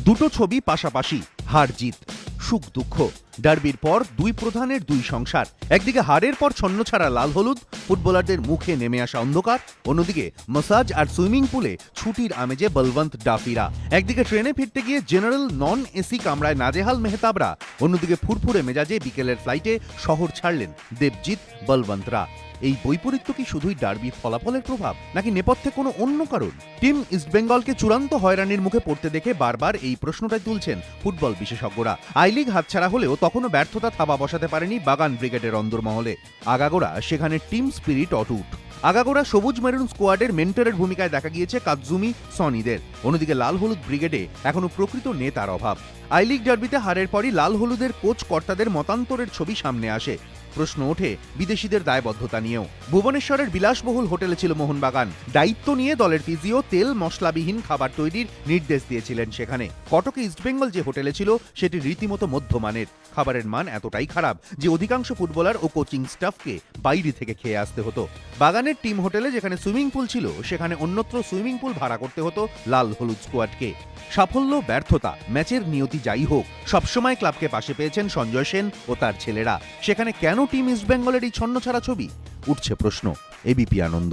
দুটো ছবি পাশাপাশি, হার জিত, সুখ দুঃখ। ডার্বির পর দুই প্রধানের দুই সংসার। একদিকে হারের পর ছন্নছাড়া লাল হলুদ, ফুটবলারদের মুখে নেমে আসা অন্ধকার। অন্যদিকে মাসাজ আর সুইমিং পুলে ছুটির আমেজে বলবন্ত ডাফিরা। একদিকে ট্রেনে ফিরতে গিয়ে জেনারেল নন এসি কামরায় নাজেহাল মেহতাবরা। অন্যদিকে ফুরফুরে মেজাজে বিকেলের ফ্লাইটে শহর ছাড়লেন দেবজিৎ বলবন্তরা। এই বৈপরীত্য কি শুধুই ডার্বির ফলাফলের প্রভাব, নাকি নেপথ্যে কোনো অন্য কারণ? টিম ইস্টবেঙ্গলকে চূড়ান্ত হয়রানির মুখে পড়তে দেখে বারবার এই প্রশ্নটাই তুলছেন ফুটবল বিশেষজ্ঞরা। আই লিগ হাতছাড়া হলেও তখনও ব্যর্থতা থাবা বসাতে পারেনি বাগান ব্রিগেডের অন্দরমহলে। আগাগোড়া সেখানে টিম স্পিরিট অটুট। আগাগোড়া সবুজ মেরুন স্কোয়াডের মেন্টরের ভূমিকায় দেখা গিয়েছে কাতজুমি সনিদের। অন্যদিকে লাল হলুদ ব্রিগেডে এখনো প্রকৃত নেতার অভাব। আই লিগ ডার্বিতে হারের পরই লাল হলুদের কোচ কর্তাদের মতান্তরের ছবি সামনে আসে। প্রশ্ন ওঠে বিদেশিদের দায়বদ্ধতা নিয়েও। ভুবনেশ্বরের বিলাসবহুল হোটেলে ছিল মোহনবাগান। দায়িত্ব নিয়ে দলের ফিজিও তেল মশলাবিহীন খাবার তৈরির নির্দেশ দিয়েছিলেন সেখানে। কটকে ইস্টবেঙ্গল যে হোটেলে ছিল সেটি রীতিমতো মধ্যমানের। খাবারের মান এতটাই খারাপ যে অধিকাংশ ফুটবলার ও কোচিং স্টাফকে বাইরে থেকে খেয়ে আসতে হতো। বাগানের টিম হোটেলে যেখানে সুইমিং পুল ছিল, সেখানে অন্যত্র সুইমিং পুল ভাড়া করতে হতো লাল হলুদ স্কোয়াডকে। সাফল্য ব্যর্থতা ম্যাচের নিয়তি যাই হোক, সবসময় ক্লাবকে পাশে পেয়েছেন সঞ্জয় সেন ও তার ছেলেরা। সেখানে কেন টিম ইস্টবেঙ্গলের এই ছন্নছাড়া ছবি? উঠছে প্রশ্ন। এবিপি আনন্দ।